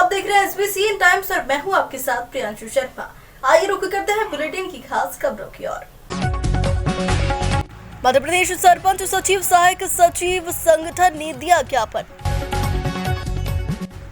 आप देख रहे हैं एसबीसी इन टाइम्स और मैं हूं आपके साथ प्रियांशु शर्मा। आइए रुक करते हैं बुलेटिन की खास खबरों की ओर। मध्य प्रदेश सरपंच सचिव सहायक सचिव संगठन ने दिया ज्ञापन।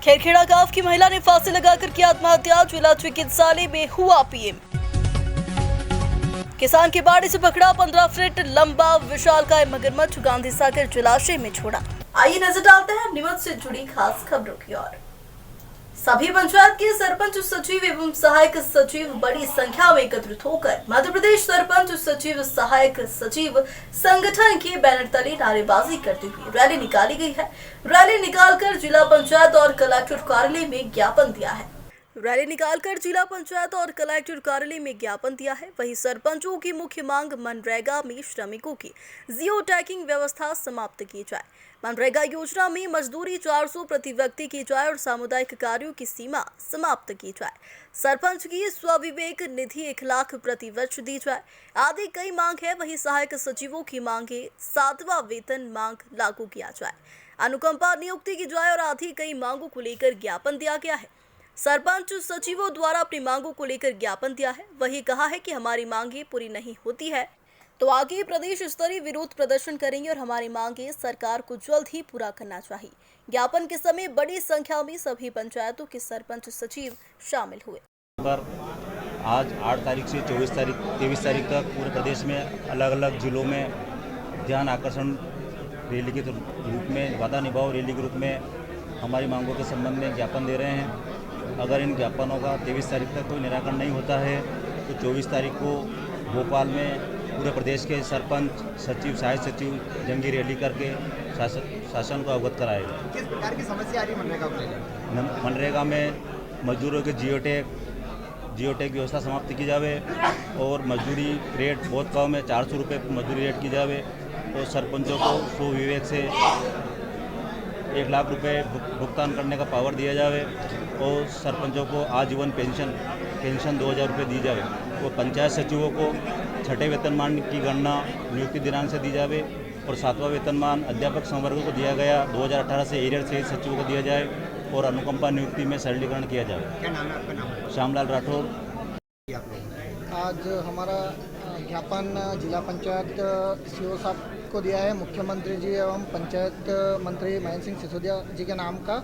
खेरखेड़ा गांव की महिला ने फांसी लगाकर की आत्महत्या, जिला चिकित्सालय में हुआ पीएम। किसान के बाड़े से पकड़ा 15 फीट लंबा विशालकाय मगरमच्छ, गांधी सागर जलाशय में छोड़ा। आइए नजर डालते हैं नीमच से जुड़ी खास खबरों की ओर। सभी पंचायत के सरपंच सचिव एवं सहायक सचिव बड़ी संख्या में एकत्रित होकर मध्य प्रदेश सरपंच सचिव सहायक सचिव संगठन के बैनर तले नारेबाजी करते हुए रैली निकाली गई है। रैली निकालकर जिला पंचायत और कलेक्टर कार्यालय में ज्ञापन दिया है। वहीं सरपंचों की मुख्य मांग मनरेगा में श्रमिकों की जियो टैगिंग व्यवस्था समाप्त की जाए। मनरेगा योजना में मजदूरी 400 प्रति व्यक्ति की जाए और सामुदायिक कार्यों की सीमा समाप्त की जाए। सरपंच की स्वविवेक निधि 1 लाख प्रति वर्ष दी जाए आदि कई मांग है। वहीं सहायक सचिवों की मांगे 7वां वेतन मांग लागू किया जाए, अनुकंपा नियुक्ति की जाए और आदि कई मांगों को लेकर ज्ञापन दिया गया है। सरपंच सचिवों द्वारा अपनी मांगों को लेकर ज्ञापन दिया है। वही कहा है कि हमारी मांगे पूरी नहीं होती है तो आगे प्रदेश स्तरीय विरोध प्रदर्शन करेंगे और हमारी मांगे सरकार को जल्द ही पूरा करना चाहिए। ज्ञापन के समय बड़ी संख्या में सभी पंचायतों के सरपंच सचिव शामिल हुए। आज 8 तारीख से 23 तारीख तक पूरे प्रदेश में अलग अलग जिलों में ध्यान आकर्षण रैली के रूप में, वादा निभाओ रैली के रूप में हमारी मांगों के संबंध में ज्ञापन दे रहे हैं। अगर इन ज्ञापनों का 23 तारीख तक कोई निराकरण नहीं होता है तो 24 तारीख को भोपाल में पूरे प्रदेश के सरपंच सचिव सहायक सचिव जंगी रैली करके शासन को अवगत कराएगा। किस प्रकार की समस्या आ रही है मनरेगा को लेकर? मनरेगा में मजदूरों के जियो टैग व्यवस्था समाप्त की जाए और मजदूरी रेट बहुत कम है, 400 रुपये मजदूरी रेट की जाए और सरपंचों को स्वविवेक से 1 लाख रुपए भुगतान करने का पावर दिया जाए और सरपंचों को आजीवन पेंशन 2000 रुपये दी जाए और पंचायत सचिवों को 6ठे वेतनमान की गणना नियुक्ति दिनांक से दी जाए और 7वां वेतनमान अध्यापक संवर्ग को दिया गया 2018 से एरियर से सचिवों को दिया जाए और अनुकंपा नियुक्ति में सरलीकरण किया जाए। क्या नाम है आपका? नाम श्यामलाल राठौर। आज हमारा ज्ञापन जिला पंचायत सीओ साहब को दिया है, मुख्यमंत्री जी एवं पंचायत मंत्री महेंद्र सिंह सिसोदिया जी के नाम का,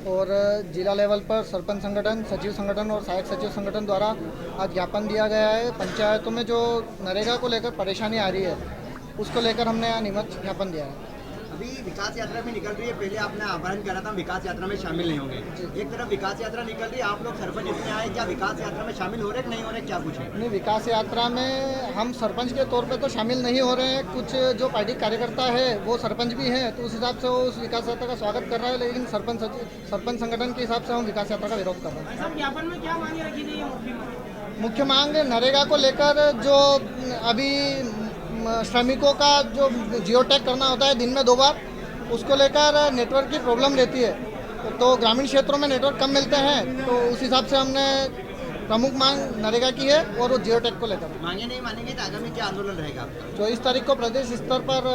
और जिला लेवल पर सरपंच संगठन, सचिव संगठन और सहायक सचिव संगठन द्वारा आज ज्ञापन दिया गया है। पंचायतों में जो नरेगा को लेकर परेशानी आ रही है उसको लेकर हमने यहाँ नीमच ज्ञापन दिया है। अभी विकास यात्रा में निकल रही है, पहले आपने आह्वान करा था विकास यात्रा में शामिल नहीं होंगे। एक तरफ विकास यात्रा निकल रही है, आप लोग सरपंच इसमें आए, क्या विकास यात्रा में शामिल हो रहे नहीं हो रहे, क्या कुछ है? नहीं, विकास यात्रा में हम सरपंच के तौर पे तो शामिल नहीं हो रहे हैं। कुछ जो पार्टी कार्यकर्ता है वो सरपंच भी हैं तो उस हिसाब से वो उस विकास यात्रा का स्वागत कर रहा है, लेकिन सरपंच संगठन के हिसाब से हम विकास यात्रा का विरोध कर रहे हैं। ज्ञापन में क्या मांगे रखी गई है? मुख्य मांग नरेगा को लेकर जो अभी श्रमिकों का जो जियो टैग करना होता है दिन में 2 बार, उसको लेकर नेटवर्क की प्रॉब्लम रहती है तो ग्रामीण क्षेत्रों में नेटवर्क कम मिलते हैं, तो उस हिसाब से हमने प्रमुख मांग नरेगा की है और वो जियो टैग को लेकर। मांगे नहीं मानेंगे तो आगामी क्या आंदोलन रहेगा? 24 तारीख को प्रदेश स्तर पर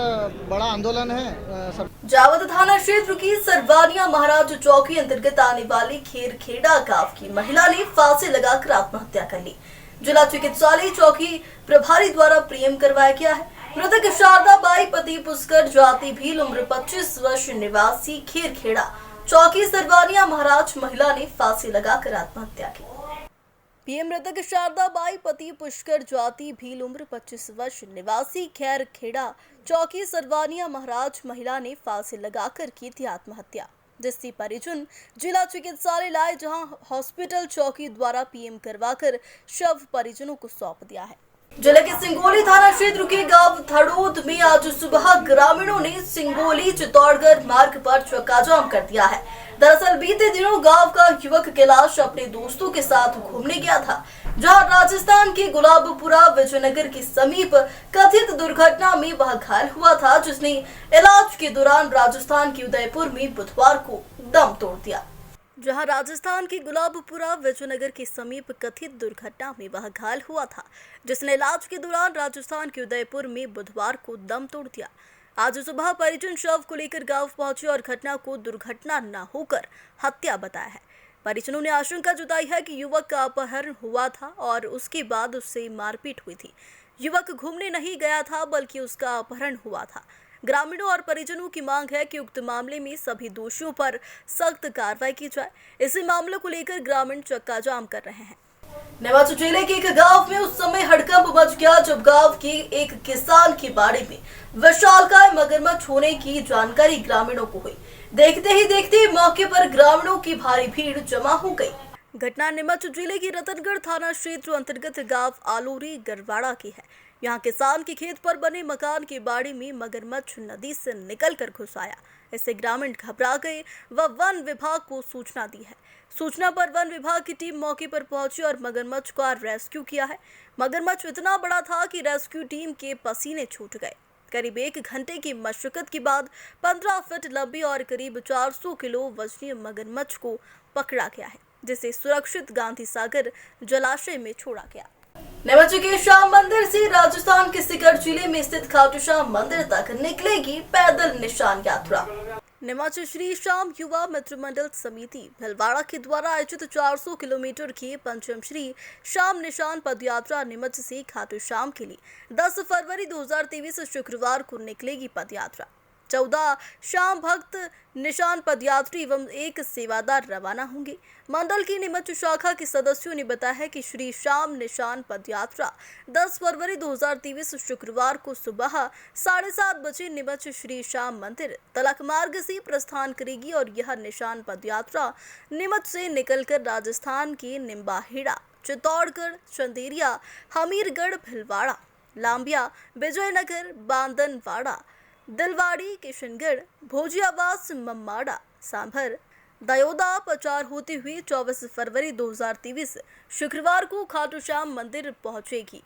बड़ा आंदोलन है। जावद थाना क्षेत्र की सरवानिया महाराज चौकी अंतर्गत आने वाली खेरखेड़ा गांव की महिला ने फांसी लगाकर आत्महत्या कर ली। जिला चिकित्सालय चौकी प्रभारी द्वारा पीएम करवाया गया है। मृतक शारदा बाई पति पुष्कर जाति भील, उम्र 25 वर्ष, निवासी खेरखेड़ा चौकी सरवानिया महाराज महिला ने फांसी लगाकर आत्महत्या की। पीएम मृतक शारदा बाई पति पुष्कर जाति भील, उम्र 25 वर्ष, निवासी खेरखेड़ा चौकी सरवानिया महाराज महिला ने फांसी लगाकर की थी आत्महत्या, जिससे परिजन जिला चिकित्सालय लाए, जहां हॉस्पिटल चौकी द्वारा पीएम करवाकर शव परिजनों को सौंप दिया है। जिले के सिंगोली थाना क्षेत्र के गांव थड़ोद में आज सुबह ग्रामीणों ने सिंगोली चित्तौड़गढ़ मार्ग पर चक्का जाम कर दिया है। दरअसल बीते दिनों गांव का युवक कैलाश अपने दोस्तों के साथ घूमने गया था, जहां राजस्थान के गुलाबपुरा विजयनगर के समीप कथित दुर्घटना में वह घायल हुआ था, जिसने इलाज के दौरान राजस्थान के उदयपुर में बुधवार को दम तोड़ दिया। जहां राजस्थान के गुलाबपुरा विजयनगर के समीप कथित दुर्घटना में वह घायल हुआ था, जिसने इलाज के दौरान राजस्थान के उदयपुर में बुधवार को दम तोड़ दिया। आज सुबह परिजन शव को लेकर गांव पहुंचे और घटना को दुर्घटना न होकर हत्या बताया है। परिजनों ने आशंका जताई है कि युवक का अपहरण हुआ था और उसके बाद उससे मारपीट हुई थी। युवक घूमने नहीं गया था बल्कि उसका अपहरण हुआ था। ग्रामीणों और परिजनों की मांग है कि उक्त मामले में सभी दोषियों पर सख्त कार्रवाई की जाए। इसी मामले को लेकर ग्रामीण चक्का जाम कर रहे हैं। नेवाचा जिले के एक गांव में उस समय हड़कंप मच गया जब गांव के एक किसान की बाड़ी में विशालकाय मगरमच्छ होने की जानकारी ग्रामीणों को हुई। देखते ही देखते मौके पर ग्रामीणों की भारी भीड़ जमा हो गई। घटना नीमच जिले की रतनगढ़ थाना क्षेत्र अंतर्गत गांव आलूरी गरवाड़ा की है। यहाँ किसान के खेत पर बने मकान की बाड़ी में मगरमच्छ नदी से निकलकर घुस आया। इससे ग्रामीण घबरा गए व वन विभाग को सूचना दी है। सूचना पर वन विभाग की टीम मौके पर पहुंची और मगरमच्छ का रेस्क्यू किया है। मगरमच्छ इतना बड़ा था कि रेस्क्यू टीम के पसीने छूट गए। करीब 1 घंटे की मशक्कत के बाद 15 फीट लंबी और करीब 400 किलो वजनी मगरमच्छ को पकड़ा गया है, जिसे सुरक्षित गांधी सागर जलाशय में छोड़ा गया। नेवाचा के श्याम मंदिर से राजस्थान के सीकर जिले में स्थित खाटू श्याम मंदिर तक निकलेगी पैदल निशान यात्रा। नेवाचा श्री श्याम युवा मित्र मंडल समिति भीलवाड़ा के द्वारा आयोजित 400 किलोमीटर की पंचम श्री श्याम निशान पदयात्रा नीमच से खाटू श्याम के लिए 10 फरवरी 2023 शुक्रवार को निकलेगी पदयात्रा। 14 श्याम भक्त निशान पदयात्री एवं एक सेवादार रवाना होंगे। मंडल की नीमच शाखा के सदस्यों ने बताया कि श्री श्याम निशान पदयात्रा 10 फरवरी 2023 शुक्रवार को सुबह 7:30 बजे नीमच श्री श्याम मंदिर तलक मार्ग से प्रस्थान करेगी और यह निशान पदयात्रा नीमच से निकलकर राजस्थान के निम्बाहेड़ा, चित्तौड़गढ़, चंदेरिया, हमीरगढ़, भीलवाड़ा, लांबिया, विजयनगर, बांदनवाड़ा, दिलवाड़ी, किशनगढ़, भोजियावास, मम्माड़ा, सांभर, दयोदा प्रचार होती हुई 24 फरवरी 2023 शुक्रवार को खाटू श्याम मंदिर पहुंचेगी,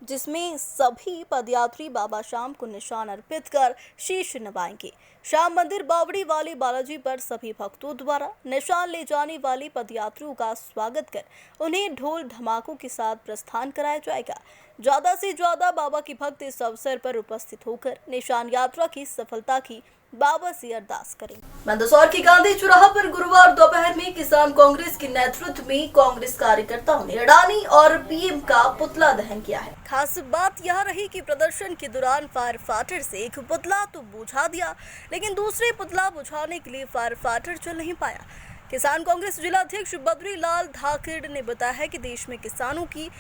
जिसमें सभी पदयात्री बाबा श्याम को निशान अर्पित कर शीश नवाएंगे। श्याम मंदिर बावड़ी वाले बालाजी पर सभी भक्तों द्वारा निशान ले जाने वाले पदयात्रियों का स्वागत कर उन्हें ढोल धमाकों के साथ प्रस्थान कराया जाएगा। ज्यादा से ज्यादा बाबा के भक्त इस अवसर पर उपस्थित होकर निशान यात्रा की सफलता की बाबा से अरदास करेंगे। मंदसौर के गांधी चौराहा पर गुरुवार दोपहर में किसान कांग्रेस के नेतृत्व में कांग्रेस कार्यकर्ताओं ने अडानी और पीएम का पुतला दहन किया है। खास बात यह रही कि प्रदर्शन के दौरान फायर फाइटर से एक पुतला तो बुझा दिया, लेकिन दूसरे पुतला बुझाने के लिए फायर फाइटर चल नहीं पाया। किसान कांग्रेस जिला अध्यक्ष बद्री लाल धाकड़ ने बताया कि देश में किसानों की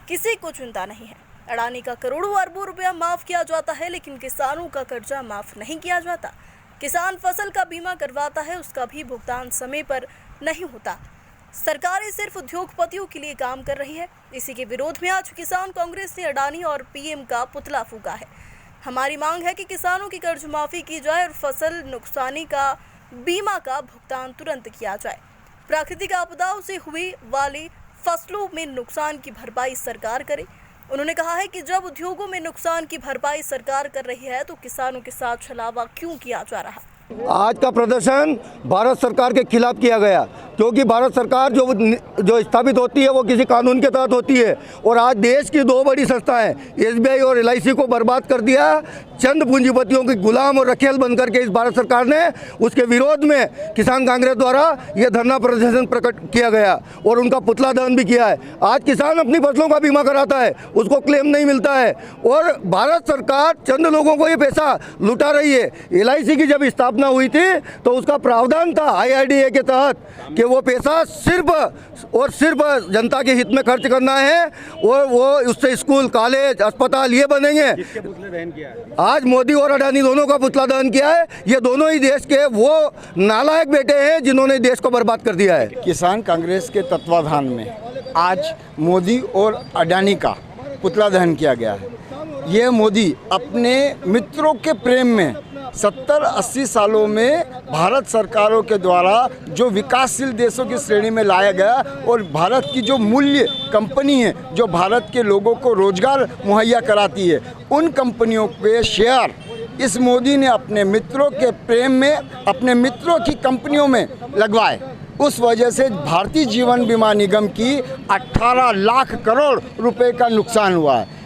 किसी को चिंता नहीं है। अडानी का करोड़ों अरबों रुपया माफ किया जाता है, लेकिन किसानों का कर्जा माफ नहीं किया जाता। किसान फसल का बीमा करवाता है, उसका भी भुगतान समय पर नहीं होता। सरकारें सिर्फ उद्योगपतियों के लिए काम कर रही है। इसी के विरोध में आज किसान कांग्रेस ने अडानी और पीएम का पुतला फूंका है। हमारी मांग है कि किसानों की कर्ज माफी की जाए और फसल नुकसानी का बीमा का भुगतान तुरंत किया जाए। प्राकृतिक आपदाओं से हुई वाली फसलों में नुकसान की भरपाई सरकार करे। उन्होंने कहा है कि जब उद्योगों में नुकसान की भरपाई सरकार कर रही है तो किसानों के साथ छलावा क्यों किया जा रहा है। आज का प्रदर्शन भारत सरकार के खिलाफ किया गया, क्योंकि भारत सरकार जो स्थापित होती है वो किसी कानून के तहत होती है। और आज देश की 2 बड़ी संस्थाएं SBI और LIC को बर्बाद कर दिया। चंद पूंजीपतियों के गुलाम और रखेल बनकर के इस भारत सरकार ने, उसके विरोध में किसान कांग्रेस द्वारा यह धरना प्रदर्शन प्रकट किया गया और उनका पुतला दहन भी किया है। आज किसान अपनी फसलों का बीमा कराता है, उसको क्लेम नहीं मिलता है और भारत सरकार चंद लोगों को ये पैसा लुटा रही है। LIC की जब स्थापना हुई थी तो उसका प्रावधान था IRDA के तहत कि वो पैसा सिर्फ और सिर्फ जनता के हित में खर्च करना है और वो उससे स्कूल, कॉलेज, अस्पताल ये बनेंगे। किसके पुतले दहन किया है? आज मोदी और अडानी दोनों का पुतला दहन किया है। ये दोनों ही देश के वो नालायक बेटे हैं जिन्होंने देश को बर्बाद कर दिया है। किसान कांग्रेस के तत्वाधान में आज मोदी और अडानी का पुतला दहन किया गया है। ये मोदी अपने मित्रों के प्रेम में 70-80 सालों में भारत सरकारों के द्वारा जो विकासशील देशों की श्रेणी में लाया गया और भारत की जो मूल्य कंपनी है जो भारत के लोगों को रोजगार मुहैया कराती है, उन कंपनियों के शेयर इस मोदी ने अपने मित्रों के प्रेम में, अपने मित्रों की कंपनियों में लगवाए। उस वजह से भारतीय जीवन बीमा निगम की 18 लाख करोड़ रुपए का नुकसान हुआ है।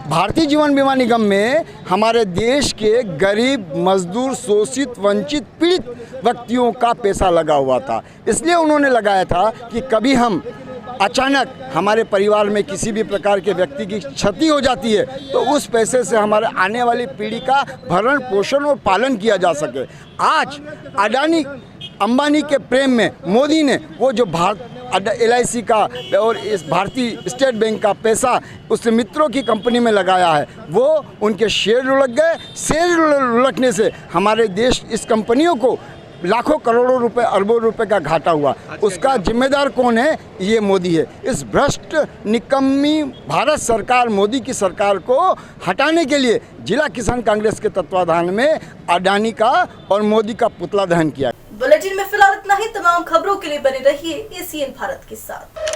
भारतीय जीवन बीमा निगम में हमारे देश के गरीब, मजदूर, शोषित, वंचित, पीड़ित व्यक्तियों का पैसा लगा हुआ था। इसलिए उन्होंने लगाया था कि कभी हम अचानक हमारे परिवार में किसी भी प्रकार के व्यक्ति की क्षति हो जाती है तो उस पैसे से हमारे आने वाली पीढ़ी का भरण पोषण और पालन किया जा सके। आज अडानी अंबानी के प्रेम में मोदी ने वो जो LIC का और इस भारतीय स्टेट बैंक का पैसा उस मित्रों की कंपनी में लगाया है, वो उनके शेयर लुढ़क गए। शेयर लुढ़कने से हमारे देश इस कंपनियों को लाखों करोड़ों रुपए, अरबों रुपए का घाटा हुआ। उसका जिम्मेदार कौन है? ये मोदी है। इस भ्रष्ट निकम्मी भारत सरकार, मोदी की सरकार को हटाने के लिए जिला किसान कांग्रेस के तत्वाधान में अडानी का और मोदी का पुतला दहन किया। बुलेटिन में फिलहाल इतना ही। तमाम खबरों के लिए बने रहिए ACN भारत के साथ।